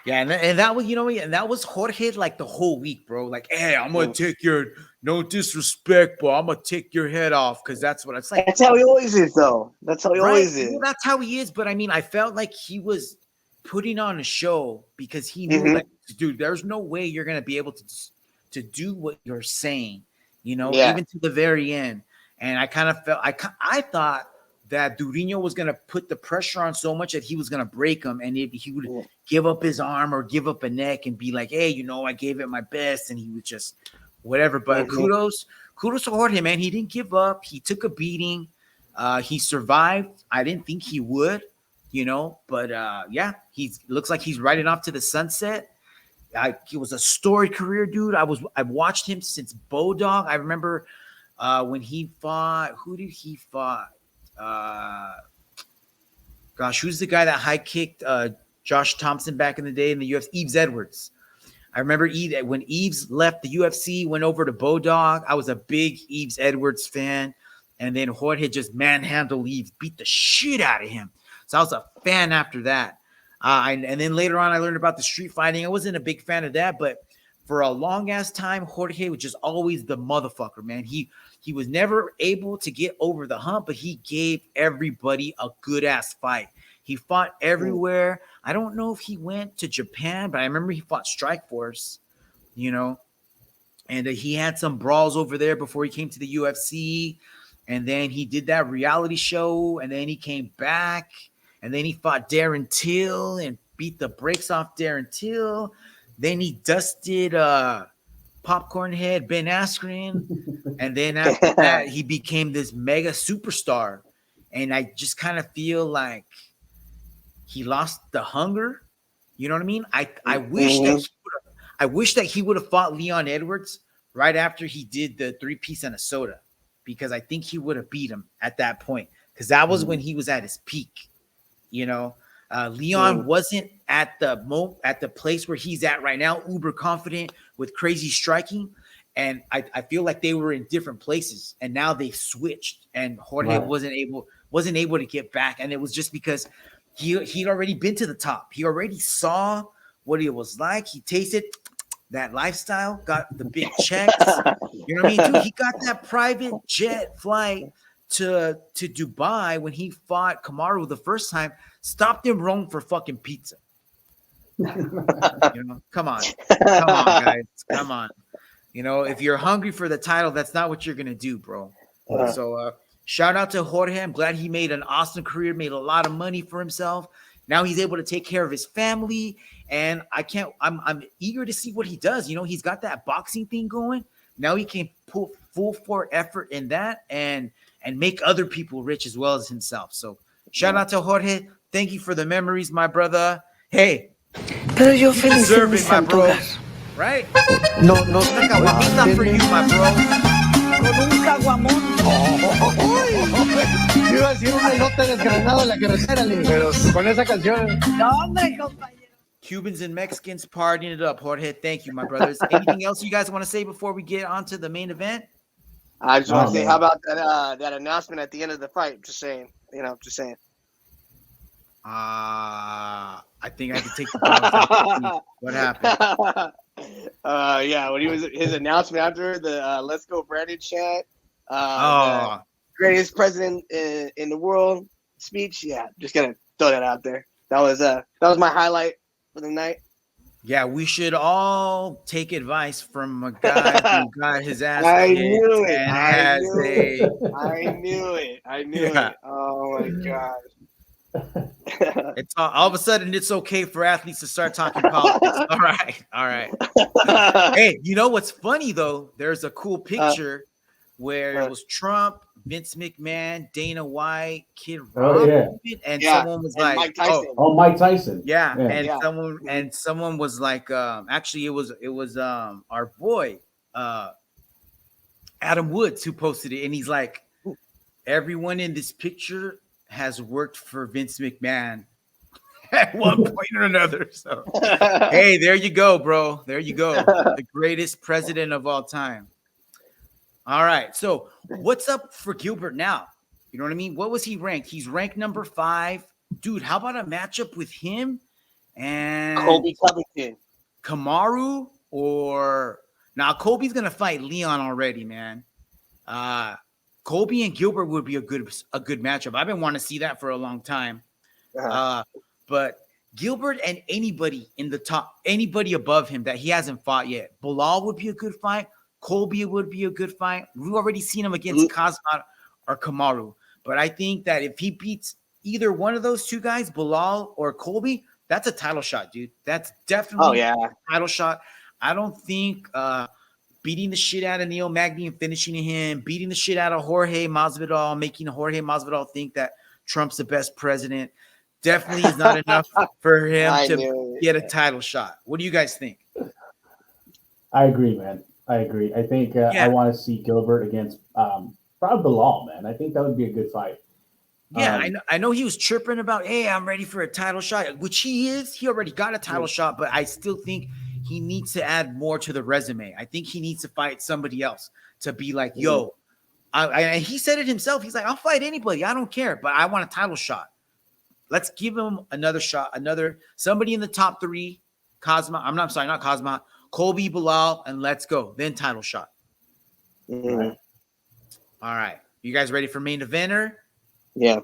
And that was, and that was Jorge like the whole week, bro. Like, hey, I'm gonna take your, no disrespect, but I'm gonna take your head off, because that's what it's like. That's how he always is, though. That's how he always is. Well, that's how he is. But I felt like he was putting on a show, because he knew, like, dude, there's no way you're gonna be able to do what you're saying, even to the very end. And I kind of felt, I thought that Durinho was going to put the pressure on so much that he was going to break him, and he would give up his arm or give up a neck and be like, hey, I gave it my best, and he was just whatever. But kudos to Jorge, man. He didn't give up. He took a beating. He survived. I didn't think he would, but he looks like he's riding off to the sunset. It was a storied career, dude. I've watched him since Bodog. I remember when he fought. Who did he fight? Who's the guy that high kicked Josh Thompson back in the day in the UFC? Eves Edwards. I remember when Eves left the UFC, went over to Bodog. I was a big Eves Edwards fan, and then Jorge just manhandled Eves, beat the shit out of him. So I was a fan after that. And then later on, I learned about the street fighting. I wasn't a big fan of that, but for a long ass time, Jorge was just always the motherfucker, man. He was never able to get over the hump, but he gave everybody a good ass fight. He fought everywhere. I don't know if he went to Japan, but I remember he fought Strikeforce, and he had some brawls over there before he came to the UFC. And then he did that reality show, and then he came back. And then he fought Darren Till and beat the brakes off Darren Till. Then he dusted Popcorn Head Ben Askren. And then after that, he became this mega superstar. And I just kind of feel like he lost the hunger. You know what I mean? I wish that he would have fought Leon Edwards right after he did the 3-piece and a soda, because I think he would have beat him at that point, because that was when he was at his peak. Leon wasn't at the place where he's at right now, uber confident with crazy striking. And I feel like they were in different places, and now they've switched, and Jorge wasn't able to get back. And it was just because he'd already been to the top. He already saw what it was like. He tasted that lifestyle, got the big checks. You know what I mean? Dude, he got that private jet flight to Dubai when he fought Kamaru the first time, stopped him wrong for fucking pizza. Come on, guys, come on. If you're hungry for the title, that's not what you're gonna do, bro. So shout out to Jorge. I'm glad he made an awesome career, made a lot of money for himself. Now he's able to take care of his family, and I'm eager to see what he does. He's got that boxing thing going. Now he can put full effort in that and make other people rich as well as himself. So shout out to Jorge. Thank you for the memories, my brother. Hey, Pero yo feliz en deserve mi it, my santo bro. hogar. Right? No, Like a guapita for you, my bro. con un caguamón. Yo iba a decir un elote desgranado en la carretera, pero con esa canción. No, hombre, compañero. Cubans and Mexicans partying it up. Jorge, thank you, my brothers. Anything else you guys want to say before we get on to the main event? I just want No, to say, man. how about that announcement at the end of the fight? Just saying, just saying. I think I had to take the ball. What happened? Yeah, when his announcement after the "Let's Go Brandon" chant, Oh, the greatest president in the world speech. Yeah, just gonna throw that out there. That was my highlight for the night. yeah, we should all take advice from a guy who got his ass I kicked knew it. and I has knew a I knew Yeah. it. Oh my gosh. It's all of a sudden it's okay for athletes to start talking politics. All right. Hey, you know what's funny though? There's a cool picture where it was Trump, Vince McMahon, Dana White, Kid Rock, Oh, yeah. and Yeah, someone was and like, Mike Tyson. Oh, Mike Tyson. yeah, Yeah. and Yeah. someone was like, actually, it was our boy, Adam Woods, who posted it, and he's like, everyone in this picture has worked for Vince McMahon at one point or another. So, hey, there you go, bro. There you go. The greatest president of all time. All right. So, what's up for Gilbert now? You know what I mean? What was he ranked? He's ranked number 5. Dude, how about a matchup with him and Colby Covington. Kamaru? Or now Colby's gonna fight Leon already, man. Colby and Gilbert would be a good matchup. I've been wanting to see that for a long time. But Gilbert and anybody in the top, anybody above him that he hasn't fought yet, Bilal would be a good fight. Colby would be a good fight. We've already seen him against Kazmat or Kamaru. But I think that if he beats either one of those two guys, Bilal or Colby, that's a title shot, dude. That's definitely a title shot. I don't think beating the shit out of Neil Magny and finishing him, beating the shit out of Jorge Masvidal, making Jorge Masvidal think that Trump's the best president, definitely is not enough for him to get a title shot. What do you guys think? I agree, man. I agree. I think I want to see Gilbert against probably Bilal, man. I think that would be a good fight. Yeah, I know he was chirping about, hey, I'm ready for a title shot, which he is. He already got a title shot, but I still think he needs to add more to the resume. I think he needs to fight somebody else to be like, yo, and he said it himself. He's like, I'll fight anybody. I don't care, but I want a title shot. Let's give him another shot, somebody in the top 3. Not Cosma, Colby, Bilal, and let's go. Then title shot. Right. All right. You guys ready for main eventer? Yeah.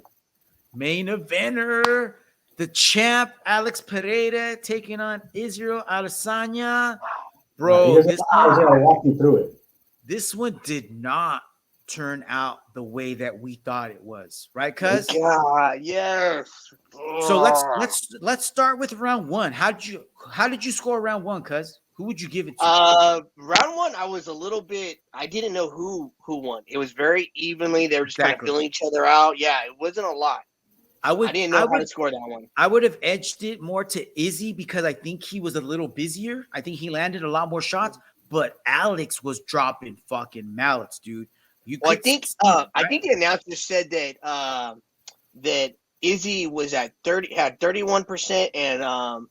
Main eventer. The champ, Alex Pereira, taking on Israel Adesanya. Bro, walk you through it. This one did not turn out the way that we thought it was, right? Cuz God, yes. So let's start with round 1. How did you score round 1, cuz? Who would you give it to? Round 1, I was a little bit. I didn't know who won. It was very evenly. They were just kind of filling each other out. Yeah, it wasn't a lot. I didn't know how to score that one. I would have edged it more to Izzy because I think he was a little busier. I think he landed a lot more shots, but Alex was dropping fucking mallets, dude. I think the announcer said that Izzy was at 31%, and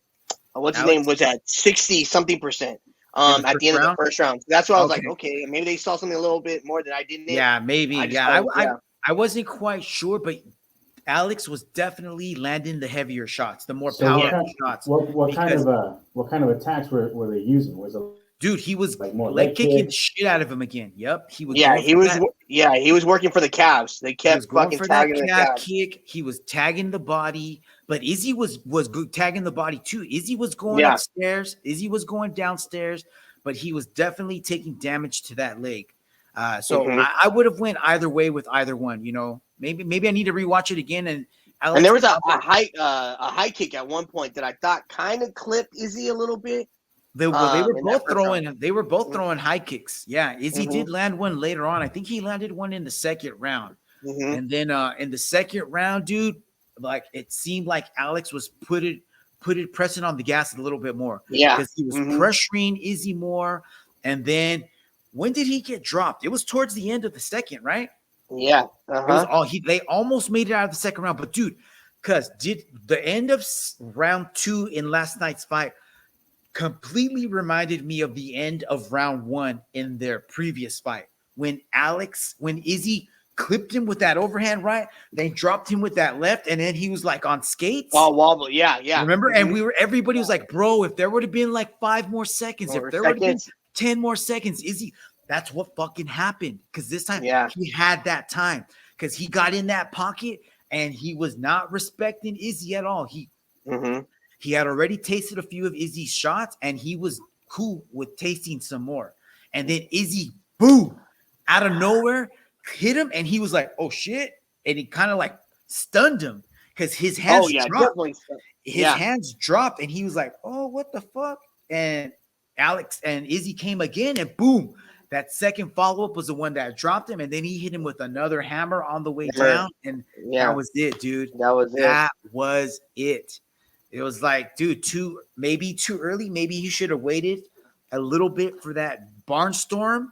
what's his name was at 60-something% at the end of the first round. So that's why I was like, okay, maybe they saw something a little bit more that I didn't. Yeah, maybe. I wasn't quite sure, but Alex was definitely landing the heavier shots, the more powerful shots. What kind of attacks were they using? Dude, he was like leg kicking the shit out of him again. Yep, he was. He was working for the calves. They kept fucking tagging the calves. Kick. He was tagging the body, but Izzy was good tagging the body too. Izzy was going upstairs. Izzy was going downstairs, but he was definitely taking damage to that leg. I would have went either way with either one. You know, maybe I need to rewatch it again. And there was a high kick at one point that I thought kind of clipped Izzy a little bit. They were both throwing high kicks. Yeah, Izzy did land one later on. I think he landed one in the second round. And then in the second round, dude, like it seemed like Alex was pressing on the gas a little bit more. Yeah, because he was pressuring Izzy more. And then when did he get dropped? It was towards the end of the second, right? Yeah. It was all they almost made it out of the second round, but dude, because did the end of round 2 in last night's fight completely reminded me of the end of round 1 in their previous fight when Izzy clipped him with that overhand right, they dropped him with that left, and then he was like on skates. Oh, wobble, yeah. Remember? And everybody was like, bro, if there would have been like 5 more seconds, if there would have been 10 more seconds, Izzy, that's what fucking happened. Because this time he had that time. Because he got in that pocket and he was not respecting Izzy at all. He had already tasted a few of Izzy's shots, and he was cool with tasting some more. And then Izzy, boom, out of nowhere, hit him, and he was like, oh shit. And he kind of like stunned him because his hands dropped. His hands dropped, and he was like, oh, what the fuck? And Alex and Izzy came again, and boom, that second follow-up was the one that dropped him, and then he hit him with another hammer on the way down, and that was it, dude. That was it. It was like, dude, maybe too early. Maybe he should have waited a little bit for that barnstorm,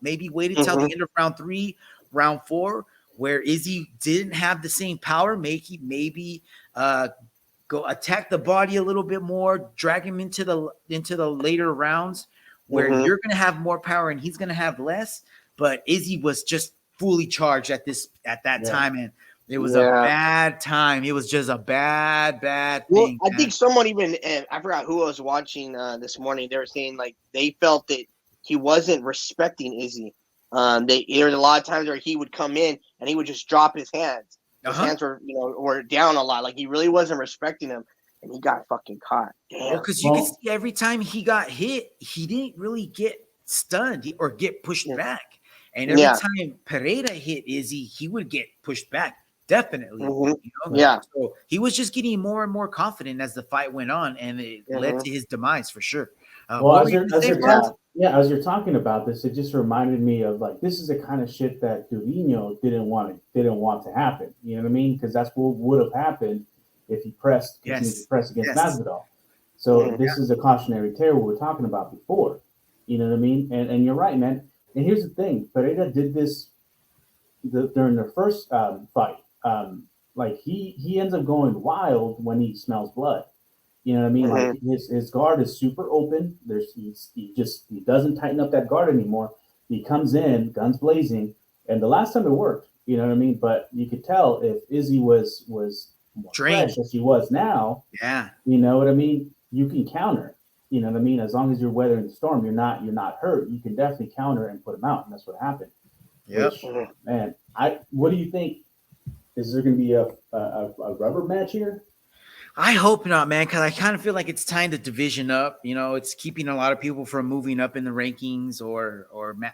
maybe waited till the end of round 3, round 4, where Izzy didn't have the same power. Maybe go attack the body a little bit more, drag him into the later rounds where you're going to have more power and he's going to have less. But Izzy was just fully charged at that time, and it was a bad time. It was just a bad thing. I think someone even, I forgot who I was watching this morning. They were saying like they felt that he wasn't respecting Izzy. There was a lot of times where he would come in and he would just drop his hands. His hands were down a lot. Like he really wasn't respecting him, and he got fucking caught. Well, because you can see every time he got hit, he didn't really get stunned or get pushed back. And every time Pereira hit Izzy, he would get pushed back. Definitely. So he was just getting more and more confident as the fight went on, and it led to his demise for sure. As you're talking about this, it just reminded me of like this is the kind of shit that Durinho didn't want to happen. You know what I mean? Because that's what would have happened if he continued to press against Masvidal. So this is a cautionary tale we were talking about before. You know what I mean? And you're right, man. And here's the thing: Pereira did this during the first fight. Like he ends up going wild when he smells blood. You know what I mean? Like his guard is super open. He doesn't tighten up that guard anymore. He comes in, guns blazing, and the last time it worked. You know what I mean? But you could tell if Izzy was more fresh as he was now. Yeah. You know what I mean? You can counter. You know what I mean? As long as you're weathering the storm, you're not hurt. You can definitely counter and put him out, and that's what happened. Yeah. Man, what do you think? Is there going to be a rubber match here? I hope not, man, because I kind of feel like it's time to division up. It's keeping a lot of people from moving up in the rankings, or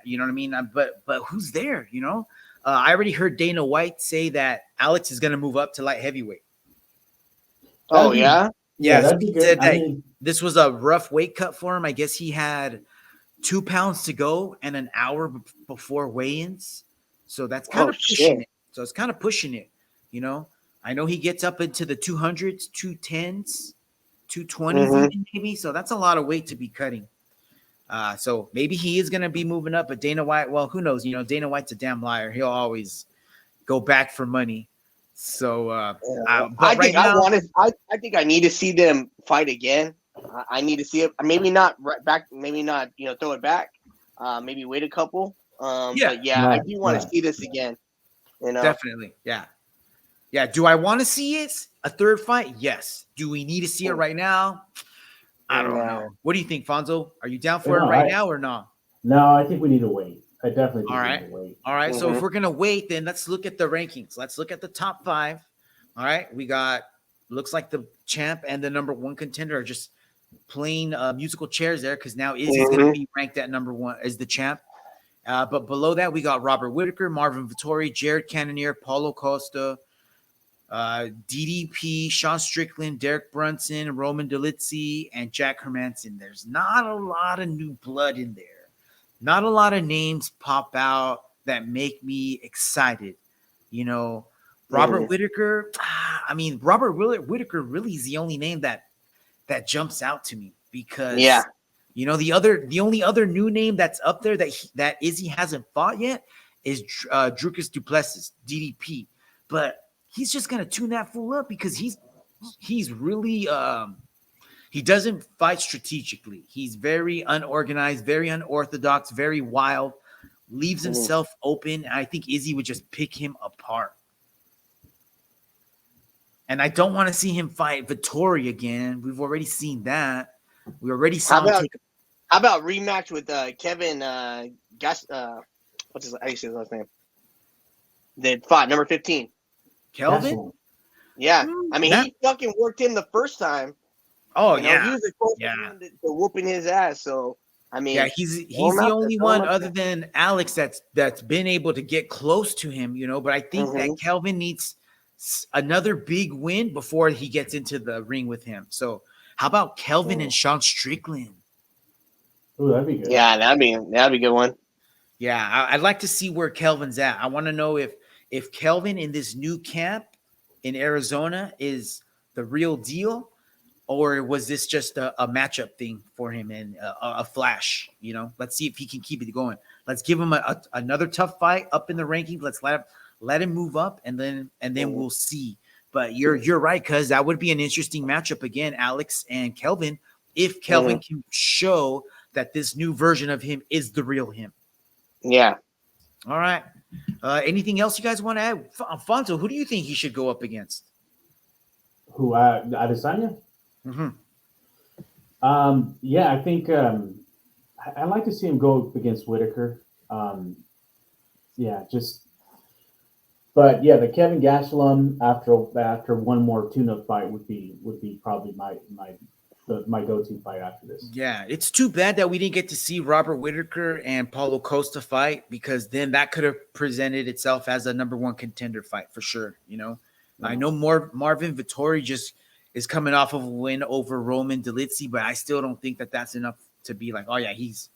you know what I mean. But who's there? I already heard Dana White say that Alex is going to move up to light heavyweight. Oh yeah, yeah. He said that this was a rough weight cut for him. I guess he had 2 pounds to go and an hour before weigh-ins, so that's kind of pushing it. So it's kind of pushing it, I know he gets up into the 200s, 210s, 220s even maybe. So that's a lot of weight to be cutting. So maybe he is going to be moving up. But Dana White, well, who knows? Dana White's a damn liar. He'll always go back for money. So I think I need to see them fight again. I need to see it. Maybe not right back. Maybe not. Throw it back. Maybe wait a couple. I do want to see this again. Definitely. Yeah. Yeah. Do I want to see it? A third fight? Yes. Do we need to see it right now? I don't know. What do you think, Fonzo? Are you down for it right now or not? No, I think we need to wait. I definitely think we need to wait. All right. So if we're going to wait, then let's look at the rankings. Let's look at the top 5. All right. We got, looks like the champ and the number 1 contender are just playing musical chairs there because now Izzy's going to be ranked at number 1 as the champ. But below that, we got Robert Whittaker, Marvin Vettori, Jared Cannonier, Paulo Costa, DDP, Sean Strickland, Derek Brunson, Roman Dolizzi, and Jack Hermanson. There's not a lot of new blood in there. Not a lot of names pop out that make me excited. Robert Whittaker, Robert Whittaker really is the only name that jumps out to me because, You know, the only other new name that's up there that Izzy hasn't fought yet is Dricus du Plessis, DDP. But he's just gonna tune that fool up because he's really he doesn't fight strategically. He's very unorganized, very unorthodox, very wild, leaves himself open. I think Izzy would just pick him apart. And I don't want to see him fight Vettori again. We've already seen that. We already saw him take. How about rematch with Kevin what's his? How do you say his last name? That fought number 15. Kelvin? Yeah. I mean, he fucking worked him the first time. Oh, He was the closest to whooping his ass. So I mean, he's the only one other than Alex that's been able to get close to him, you know. But I think that Kelvin needs another big win before he gets into the ring with him. So how about Kelvin and Sean Strickland? Oh, that'd be good. Yeah, that'd be a good one. Yeah, I'd like to see where Kelvin's at. I want to know if Kelvin in this new camp in Arizona is the real deal, or was this just a matchup thing for him and a flash? You know, let's see if he can keep it going. Let's give him another tough fight up in the rankings. Let's let him move up, and then we'll see. But you're right, cuz that would be an interesting matchup again, Alex and Kelvin, if Kelvin can show that this new version of him is the real him. Yeah. All right. Anything else you guys want to add? Alfonso, who do you think he should go up against? Who, Adesanya? Yeah, I think I'd like to see him go up against Whitaker. But yeah, the Kevin Gastelum after one more tune-up fight would be probably my go-to fight after this. Yeah, it's too bad that we didn't get to see Robert Whitaker and Paulo Costa fight, because then that could have presented itself as a number one contender fight for sure. You know, I know Marvin Vettori just is coming off of a win over Roman Dolidze, but I still don't think that that's enough to be like, oh yeah, he's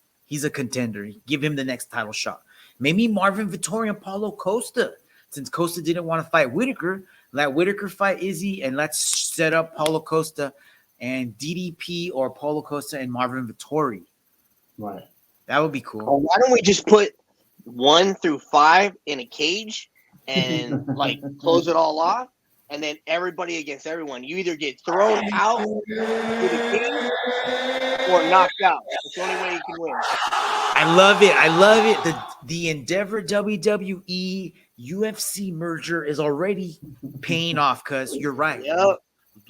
a contender. Give him the next title shot. Maybe Marvin Vettori and Paulo Costa, since Costa didn't want to fight Whitaker. Let Whitaker fight Izzy, and let's set up Paulo Costa and DDP, or Paulo Costa and Marvin Vettori. Right. That would be cool. Well, why don't we just put 1 through 5 in a cage and like close it all off, and then everybody against everyone? You either get thrown out to the cage or knocked out. It's the only way you can win. I love it. The Endeavor WWE UFC merger is already paying off, because you're right. Yep.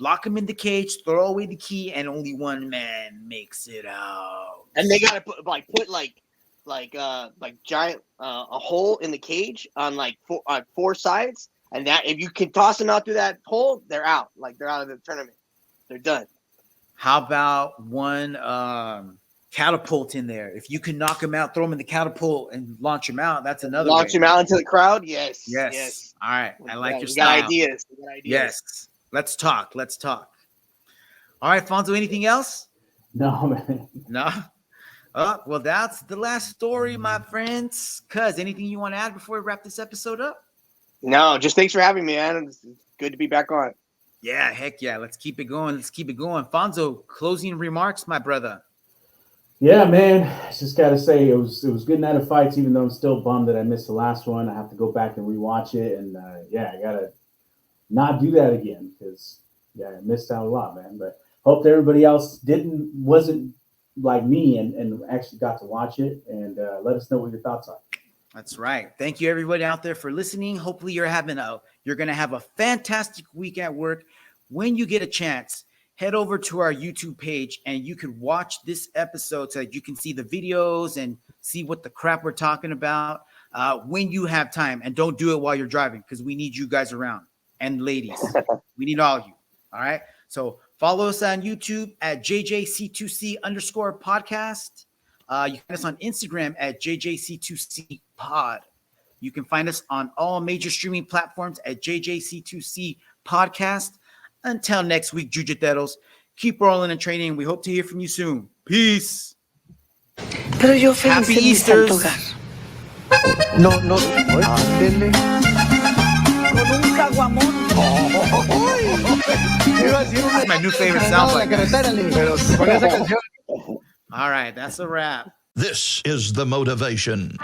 Lock him in the cage, throw away the key, and only one man makes it out. And they gotta put giant a hole in the cage on like four sides, and that if you can toss them out through that hole, they're out. Like they're out of the tournament. They're done. How about one catapult in there? If you can knock him out, throw him in the catapult and launch him out, that's another launch way. him out into the crowd. Yes. All right. I like your we style. got ideas. Yes. Let's talk. All right, Fonzo, anything else? No, man. No? Well, that's the last story, my friends. Cuz, anything you want to add before we wrap this episode up? No, just thanks for having me, man. It's good to be back on. Yeah, heck yeah. Let's keep it going. Fonzo, closing remarks, my brother. Yeah, man. I just got to say it was good night of fights, even though I'm still bummed that I missed the last one. I have to go back and rewatch it. And, I got to not do that again, because, I missed out a lot, man. But hope that everybody else wasn't like me and actually got to watch it, and let us know what your thoughts are. That's right. Thank you, everybody out there, for listening. Hopefully you're going to have a fantastic week at work. When you get a chance, head over to our YouTube page, and you can watch this episode so that you can see the videos and see what the crap we're talking about when you have time. And don't do it while you're driving, because we need you guys around. And ladies, we need all of you. All right. So follow us on YouTube at JJC2C_podcast. You can find us on Instagram at JJC2C pod. You can find us on all major streaming platforms at JJC2C podcast. Until next week, Jujiteros, keep rolling and training. We hope to hear from you soon. Peace. Pero yo Happy feliz en mi Easters. santo hogar. No, ándele. Con un caguamón. Iba a decir una That's my new favorite granada en la soundbite. carretera, pero con esa canción. All right, that's a wrap. This is the motivation.